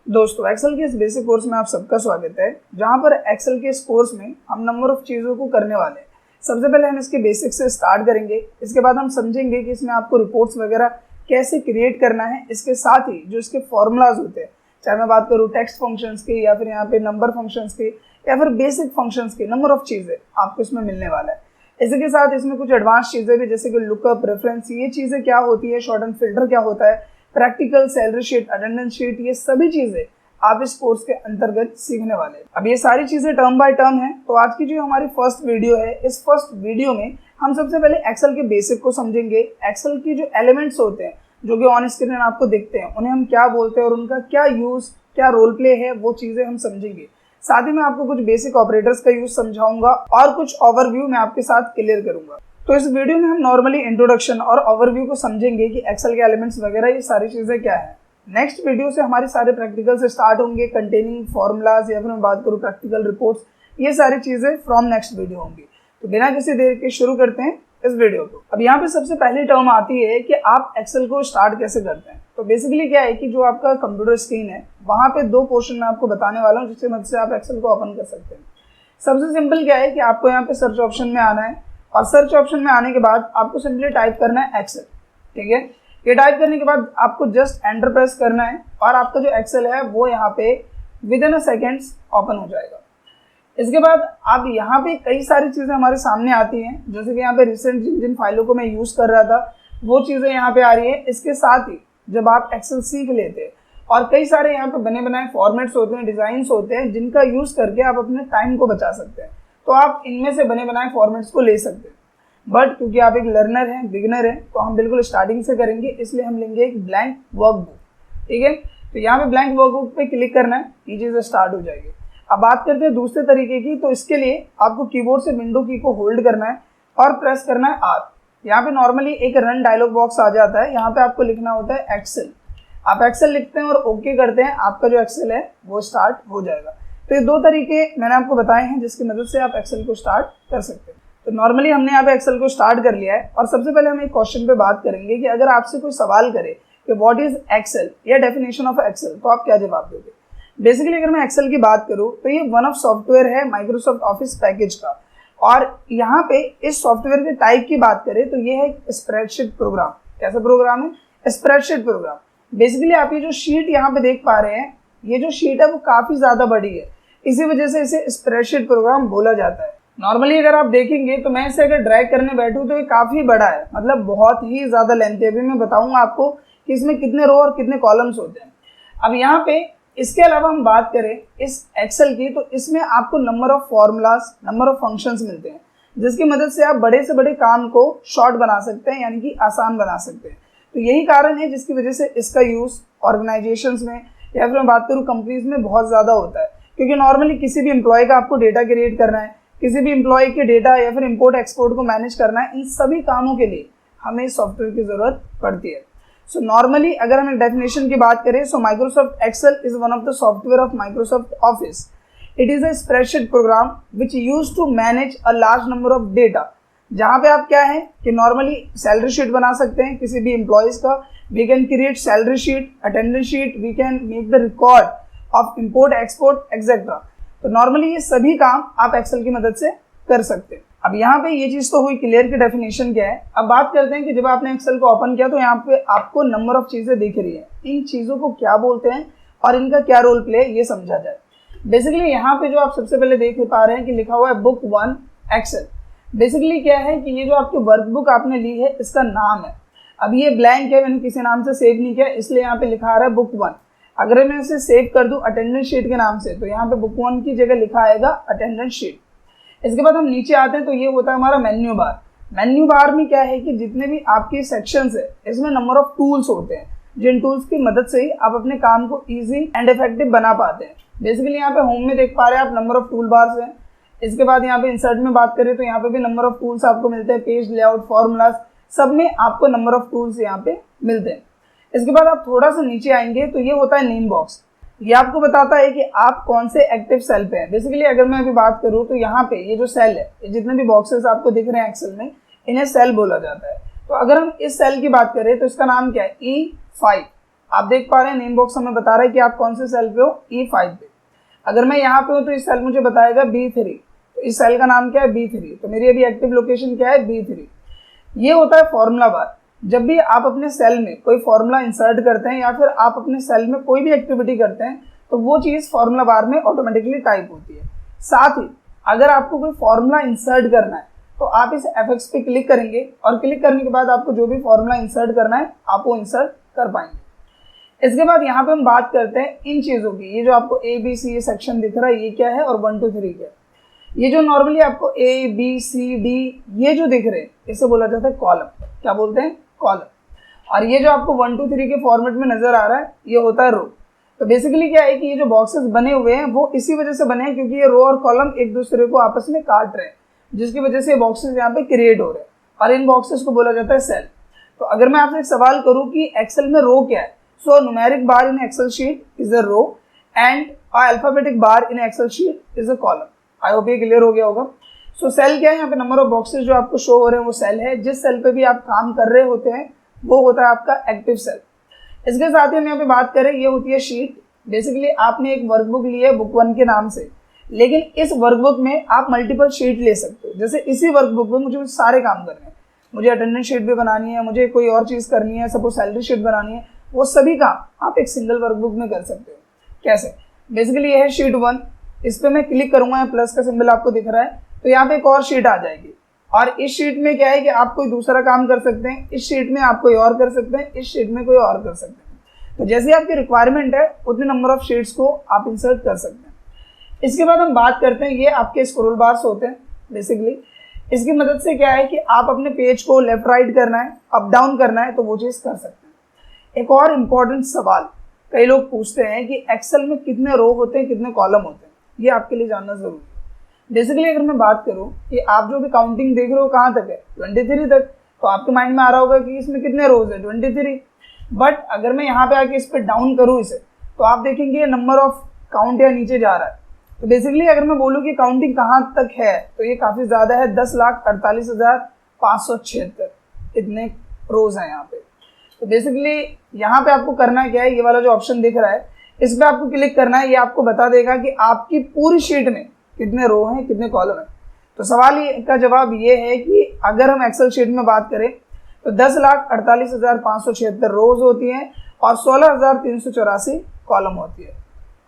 दोस्तों एक्सेल के इस बेसिक कोर्स में आप सबका स्वागत है, जहां पर एक्सेल के इस कोर्स में हम नंबर ऑफ चीज़ों को करने वाले हैं। सबसे पहले हम इसके बेसिक से स्टार्ट करेंगे, इसके बाद हम समझेंगे कि इसमें आपको रिपोर्ट्स वगैरह कैसे क्रिएट करना है। इसके साथ ही जो इसके फॉर्मूलाज होते हैं, चाहे मैं बात करूँ टेक्स्ट फंक्शंस के या फिर यहाँ पे नंबर फंक्शंस के या फिर बेसिक फंक्शंस के, नंबर ऑफ चीज़ें आपको इसमें मिलने वाला है। इसी के साथ इसमें कुछ एडवांस चीज़ें भी, जैसे कि लुकअप, रेफरेंस, ये चीज़ें क्या होती है, शॉर्ट एंड फिल्टर क्या होता है, practical, salary sheet, attendance sheet, ये सभी चीज़ें आप इस कोर्स के अंतर्गत सीखने वाले हैं। अब ये सारी चीज़ें टर्म बाय टर्म है। तो आज की जो हमारी फर्स्ट वीडियो है, इस फर्स्ट वीडियो में हम सबसे पहले एक्सेल के बेसिक को समझेंगे। एक्सेल की जो एलिमेंट्स होते हैं, जो कि ऑन स्क्रीन आपको दिखते हैं, उन्हें हम क्या बोलते हैं और उनका क्या यूज़, क्या रोल प्ले है, वो चीज़ें हम समझेंगे। साथ ही मैं आपको कुछ बेसिक ऑपरेटर्स का यूज़ समझाऊंगा और कुछ ओवरव्यू मैं आपके साथ क्लियर करूंगा। तो इस वीडियो में हम नॉर्मली इंट्रोडक्शन और ओवरव्यू को समझेंगे कि एक्सेल के एलिमेंट्स वगैरह ये सारी चीज़ें क्या है। नेक्स्ट वीडियो से हमारे सारे प्रैक्टिकल से स्टार्ट होंगे, कंटेनिंग फॉर्मूलाज या फिर मैं बात करूँ प्रैक्टिकल रिपोर्ट्स, ये सारी चीज़ें फ्रॉम नेक्स्ट वीडियो होंगी। तो बिना किसी देर के शुरू करते हैं इस वीडियो को। अब यहाँ पे सबसे पहली टर्म आती है कि आप एक्सेल को स्टार्ट कैसे करते हैं। तो बेसिकली क्या है कि जो आपका कंप्यूटर स्क्रीन है, वहाँ पे दो पोर्शन मैं आपको बताने वाला हूँ, जिससे मदद से आप एक्सेल को ओपन कर सकते हैं। सबसे सिंपल क्या है कि आपको यहाँ पे सर्च ऑप्शन में आना है और सर्च ऑप्शन में आने के बाद आपको सिंपली टाइप करना है एक्सेल। ठीक है, ये टाइप करने के बाद आपको जस्ट एंटर प्रेस करना है और आपका जो एक्सेल है वो यहाँ पे with in a seconds open हो जाएगा। इसके बाद आप यहाँ पे कई सारी चीज़ें हमारे सामने आती हैं, जैसे कि यहाँ पे रिसेंट जिन फाइलों को मैं यूज़ कर रहा था वो चीज़ें यहाँ पे आ रही है। इसके साथ ही जब आप एक्सेल सीख लेते हैं और कई सारे यहाँ पे बने बनाए फॉर्मेट्स होते हैं, डिज़ाइंस होते हैं, जिनका यूज़ करके आप अपने टाइम को बचा सकते हैं, तो आप इनमें से बने बनाए फॉर्मेट्स को ले सकते हैं। बट क्योंकि आप एक लर्नर हैं, बिगिनर हैं, तो हम बिल्कुल स्टार्टिंग से करेंगे, इसलिए हम लेंगे एक ब्लैंक वर्कबुक। ठीक है, तो यहाँ पे ब्लैंक वर्कबुक पे क्लिक करना है, ये चीज़ें स्टार्ट हो जाएगी। अब बात करते हैं दूसरे तरीके की। तो इसके लिए आपको कीबोर्ड से विंडो की को होल्ड करना है और प्रेस करना है आर। यहाँ पे नॉर्मली एक रन डायलॉग बॉक्स आ जाता है, यहाँ पे आपको लिखना होता है एक्सेल। आप एक्सेल लिखते हैं और ओके करते हैं, आपका जो एक्सेल है वो स्टार्ट हो जाएगा। तो ये दो तरीके मैंने आपको बताए हैं जिसकी मदद से आप एक्सेल को स्टार्ट कर सकते हैं। तो नॉर्मली हमने यहाँ पे एक्सेल को स्टार्ट कर लिया है और सबसे पहले हम एक क्वेश्चन पे बात करेंगे कि अगर आपसे कोई सवाल करे कि व्हाट इज एक्सेल या डेफिनेशन ऑफ एक्सेल, तो आप क्या जवाब दोगे। बेसिकली अगर मैं एक्सेल की बात करूँ तो ये वन ऑफ सॉफ्टवेयर है माइक्रोसॉफ्ट ऑफिस पैकेज का, और यहाँ पे इस सॉफ्टवेयर के टाइप की बात करें तो ये है स्प्रेडशीट प्रोग्राम। कैसा प्रोग्राम है? Spreadsheet programme. बेसिकली आप ये जो शीट यहाँ पे देख पा रहे हैं, ये जो शीट है वो काफ़ी ज़्यादा बड़ी है, इसी वजह से इसे स्प्रेडशीट प्रोग्राम बोला जाता है। नॉर्मली अगर आप देखेंगे तो मैं इसे अगर ड्रैग करने बैठूँ तो ये काफ़ी बड़ा है, मतलब बहुत ही ज़्यादा लेंथी है। अभी मैं बताऊँगा आपको कि इसमें कितने रो और कितने कॉलम्स होते हैं। अब यहाँ पे इसके अलावा हम बात करें इस एक्सेल की, तो इसमें आपको number of formulas, number of functions मिलते हैं, जिसकी मदद से आप बड़े से बड़े काम को शॉर्ट बना सकते हैं, यानी कि आसान बना सकते हैं। तो यही कारण है जिसकी वजह से इसका यूज़ ऑर्गेनाइजेशंस में या फिर मैं बात करूँ कंपनीज में बहुत ज़्यादा होता है, क्योंकि नॉर्मली किसी भी एम्प्लॉय का आपको डेटा क्रिएट करना है, किसी भी एम्प्लॉय के डेटा या फिर इंपोर्ट एक्सपोर्ट को मैनेज करना है, इन सभी कामों के लिए हमें सॉफ्टवेयर की ज़रूरत पड़ती है। सो नॉर्मली अगर हम एक डेफिनेशन की बात करें, so Microsoft Excel is one of the software of Microsoft Office. It is a spreadsheet program which use to manage a large number of data. जहाँ पे आप क्या है कि नॉर्मली सैलरी शीट बना सकते हैं किसी भी एम्प्लॉयज़ का, we can create salary sheet, attendance sheet, we can make the record of import export etcetera. तो नॉर्मली ये सभी काम आप एक्सेल की मदद से कर सकते हैं। अब यहाँ पे ये चीज़ तो हुई क्लियर की डेफिनेशन क्या है। अब बात करते हैं कि जब आपने एक्सेल को ओपन किया तो यहाँ पे आपको नंबर ऑफ चीज़ें दिख रही है, इन चीज़ों को क्या बोलते हैं और इनका क्या रोल प्ले है, ये समझा जाए। बेसिकली यहाँ पे जो आप सबसे पहले देख पा रहे हैं कि लिखा हुआ है बुक 1 एक्सेल। बेसिकली क्या है कि ये जो आपकी वर्कबुक आपने ली है, इसका नाम है। अब ये ब्लैंक है, मैंने किसी नाम से सेव नहीं किया, इसलिए यहाँ पे लिखा आ रहा है बुक 1। अगर मैं इसे सेव कर दूँ अटेंडेंस शीट के नाम से, तो यहाँ पे बुक 1 की जगह लिखा आएगा अटेंडेंस शीट। इसके बाद हम नीचे आते हैं तो ये होता है हमारा मेन्यू बार। मेन्यू बार में क्या है कि जितने भी आपके सेक्शंस है, इसमें नंबर ऑफ टूल्स होते हैं, जिन टूल्स की मदद से ही आप अपने काम को इजी एंड इफेक्टिव बना पाते हैं। बेसिकली यहाँ पे होम में देख पा रहे हैं आप नंबर ऑफ टूल बार्स हैं। इसके बाद यहाँ पे इंसर्ट में बात करें तो यहाँ पे भी नंबर ऑफ टूल्स आपको मिलते हैं, पेज लेआउट, फॉर्मूलाज, सब में आपको नंबर ऑफ टूल्स यहाँ पे मिलते हैं। इसके बाद आप थोड़ा सा नीचे आएंगे तो ये होता है नेम बॉक्स। ये आपको बताता है कि आप कौन से एक्टिव सेल पे हैं। बेसिकली अगर मैं अभी बात करूँ तो यहाँ पे ये जो सेल है, ये जितने भी बॉक्सेस आपको दिख रहे हैं एक्सेल में, इन्हें सेल बोला जाता है। तो अगर हम इस सेल की बात करें तो इसका नाम क्या है, E5। आप देख पा रहे हैं नेम बॉक्स हमें बता रहा है कि आप कौन से सेल पे हो, E5 पे। अगर मैं यहाँ पे हूँ तो इस सेल मुझे बताएगा B3, तो इस सेल का नाम क्या है, B3, तो मेरी अभी एक्टिव लोकेशन क्या है, B3। ये होता है फॉर्मूला बार। जब भी आप अपने सेल में कोई फॉर्मूला इंसर्ट करते हैं या फिर आप अपने सेल में कोई भी एक्टिविटी करते हैं तो वो चीज़ फॉर्मूला बार में ऑटोमेटिकली टाइप होती है। साथ ही अगर आपको कोई फॉर्मूला इंसर्ट करना है तो आप इस F6 पे क्लिक करेंगे और क्लिक करने के बाद आपको जो भी फॉर्मूला इंसर्ट करना है आप वो इंसर्ट कर पाएंगे। इसके बाद यहाँ पे हम बात करते हैं इन चीज़ों की। ये जो आपको ABC ये सेक्शन दिख रहा है ये क्या है और 1 2 3 क्या है। ये जो नॉर्मली आपको ABCD ये जो दिख रहे हैं इसे बोला जाता है कॉलम। क्या बोलते हैं, कॉलम। और ये जो आपको 1 2 3 के फॉर्मेट में नजर आ रहा है ये होता है रो। तो बेसिकली क्या है कि ये जो बॉक्सेस बने हुए हैं वो इसी वजह से बने हैं क्योंकि ये रो और कॉलम एक दूसरे को आपस में काट रहे हैं, जिसकी वजह से बॉक्सेस यहाँ पे क्रिएट हो रहे हैं और इन बॉक्सेस को बोला जाता है सेल। तो अगर मैं आपसे एक सवाल करूं कि एक्सेल में रो क्या है, so numeric bar in excel sheet is a row and alphabetic bar in excel sheet is a column. I hope ये क्लियर हो गया होगा। सो सेल क्या है, यहाँ पे नंबर ऑफ बॉक्सेस जो आपको शो हो रहे हैं वो सेल है। जिस सेल पे भी आप काम कर रहे होते हैं वो होता है आपका एक्टिव सेल। इसके साथ ही हम यहाँ पे बात करें ये होती है शीट। बेसिकली आपने एक वर्कबुक ली है बुक 1 के नाम से, लेकिन इस वर्कबुक में आप मल्टीपल शीट ले सकते हो। जैसे इसी वर्कबुक में मुझे सारे काम करने हैं, मुझे अटेंडेंस शीट भी बनानी है, मुझे कोई और चीज़ करनी है, सपोज सैलरी शीट बनानी है, वो सभी काम आप एक सिंगल वर्कबुक में कर सकते हो। कैसे, बेसिकली ये है शीट 1, इस पर मैं क्लिक करूंगा, प्लस का सिंबल आपको दिख रहा है, तो यहाँ पे एक और शीट आ जाएगी। और इस शीट में क्या है कि आप कोई दूसरा काम कर सकते हैं, इस शीट में आप कोई और कर सकते हैं, इस शीट में कोई और कर सकते हैं। तो जैसे आपकी रिक्वायरमेंट है उतने नंबर ऑफ शीट्स को आप इंसर्ट कर सकते हैं। इसके बाद हम बात करते हैं, ये आपके स्क्रॉल बार्स होते हैं। बेसिकली इसकी मदद से क्या है कि आप अपने पेज को लेफ्ट राइट करना है, अप डाउन करना है तो वो चीज़ कर सकते हैं। एक और इम्पॉर्टेंट सवाल कई लोग पूछते हैं कि एक्सेल में कितने रो होते हैं, कितने कॉलम होते हैं, ये आपके लिए जानना जरूरी है। बेसिकली अगर मैं बात करूँ कि आप जो भी काउंटिंग देख रहे हो कहाँ तक है, 23 तक, तो आपके माइंड में आ रहा होगा कि इसमें कितने रोज है, 23। बट अगर मैं यहाँ पे आके इस पर डाउन करूँ इसे, तो आप देखेंगे नंबर ऑफ काउंट या नीचे जा रहा है। तो बेसिकली अगर मैं बोलूँ कि काउंटिंग कहाँ तक है तो ये काफ़ी ज़्यादा है, 10,48,576 इतने रोज हैं यहाँ पे। तो बेसिकली यहाँ पे आपको करना क्या है, ये वाला जो ऑप्शन दिख रहा है इस पर आपको क्लिक करना है। ये आपको बता देगा कि आपकी पूरी शीट में कितने रो हैं, कितने कॉलम हैं। तो सवाल का जवाब ये है कि अगर हम एक्सेल शीट में बात करें तो 10,48,576 रोज होती हैं और 16,384 कॉलम होती है।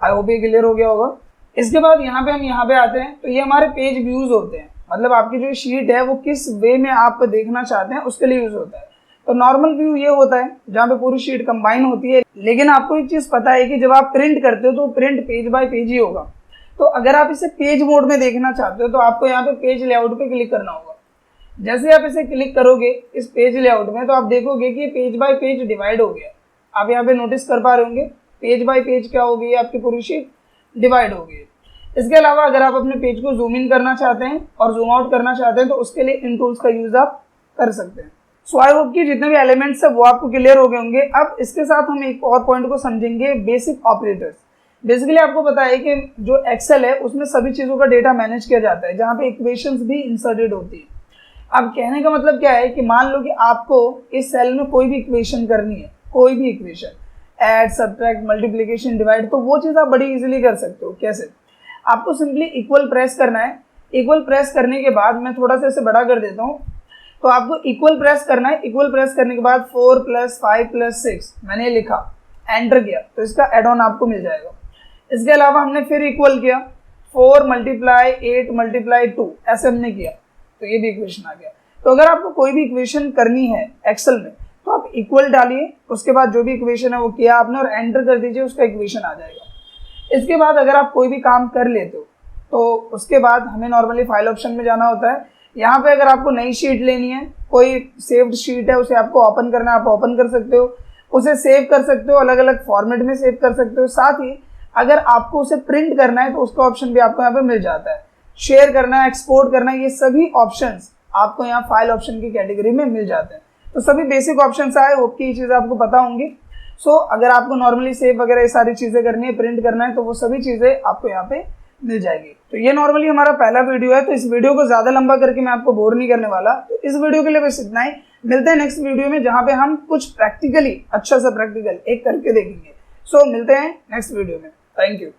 आई होप ये क्लियर हो गया होगा। इसके बाद यहाँ पे आते हैं तो ये हमारे पेज व्यूज होते हैं, मतलब आपकी जो शीट है वो किस वे में आप देखना चाहते हैं उसके लिए यूज होता है। तो नॉर्मल व्यू ये होता है जहाँ पे पूरी शीट कंबाइन होती है, लेकिन आपको एक चीज़ पता है कि जब आप प्रिंट करते हो तो प्रिंट पेज बाय पेज ही होगा। तो अगर आप इसे पेज मोड में देखना चाहते हो तो आपको यहाँ पे पेज लेआउट पे क्लिक करना होगा। जैसे आप इसे क्लिक करोगे इस पेज लेआउट में तो आप देखोगे कि पेज बाय पेज डिवाइड हो गया। आप यहाँ पे नोटिस कर पा रहे होंगे पेज बाय पेज क्या हो गई, आपकी पूरी शीट डिवाइड हो गई। इसके अलावा अगर आप अपने पेज को जूम इन करना चाहते हैं और जूम आउट करना चाहते हैं तो उसके लिए इन टूल्स का यूज आप कर सकते हैं। सो आई होप कि जितने भी एलिमेंट्स है वो आपको क्लियर हो गए होंगे। अब इसके साथ हम एक और पॉइंट को समझेंगे, बेसिक ऑपरेटर्स। बेसिकली आपको पता है कि जो एक्सेल है उसमें सभी चीज़ों का डेटा मैनेज किया जाता है, जहाँ पे इक्वेशंस भी इंसर्टेड होती है। अब कहने का मतलब क्या है कि मान लो कि आपको इस सेल में कोई भी इक्वेशन करनी है, कोई भी equation, add, subtract, multiplication, divide, तो वो चीज़ आप बड़ी इजीली कर सकते हो। कैसे, आपको सिंपली इक्वल प्रेस करना है। इक्वल प्रेस करने के बाद मैं थोड़ा सा इसे बड़ा कर देता हूँ, तो आपको इक्वल प्रेस करना है। इक्वल प्रेस करने के बाद 4 + 5 + 6 मैंने लिखा, एंटर किया तो इसका एड ऑन आपको मिल जाएगा। इसके अलावा हमने फिर इक्वल किया, 4 × 8 × 2 ऐसे हमने किया तो ये भी इक्वेशन आ गया। तो अगर आपको कोई भी इक्वेशन करनी है एक्सेल में तो आप इक्वल डालिए, उसके बाद जो भी इक्वेशन है वो किया आपने और एंटर कर दीजिए, उसका इक्वेशन आ जाएगा। इसके बाद अगर आप कोई भी काम कर लेते हो तो उसके बाद हमें नॉर्मली फाइल ऑप्शन में जाना होता है। यहाँ पे अगर आपको नई शीट लेनी है, कोई सेव्ड शीट है उसे आपको ओपन करना है, आप ओपन कर सकते हो, उसे सेव कर सकते हो, अलग अलग फॉर्मेट में सेव कर सकते हो। साथ ही अगर आपको उसे प्रिंट करना है तो उसका ऑप्शन भी आपको यहाँ पे मिल जाता है। शेयर करना है, एक्सपोर्ट करना है, ये सभी ऑप्शंस आपको यहाँ फाइल ऑप्शन की कैटेगरी में मिल जाते हैं। तो सभी बेसिक ऑप्शंस आए, होप की ये चीज़ आपको पता होंगी। सो अगर आपको नॉर्मली सेव वगैरह ये सारी चीज़ें करनी है, प्रिंट करना है, तो वो सभी चीज़ें आपको यहाँ पे मिल जाएगी। तो ये नॉर्मली हमारा पहला वीडियो है, तो इस वीडियो को ज़्यादा लंबा करके मैं आपको बोर नहीं करने वाला। तो इस वीडियो के लिए बस इतना ही। मिलते हैं नेक्स्ट वीडियो में जहाँ पे हम कुछ प्रैक्टिकली अच्छा सा प्रैक्टिकल एक करके देखेंगे। सो मिलते हैं नेक्स्ट वीडियो में। Thank you.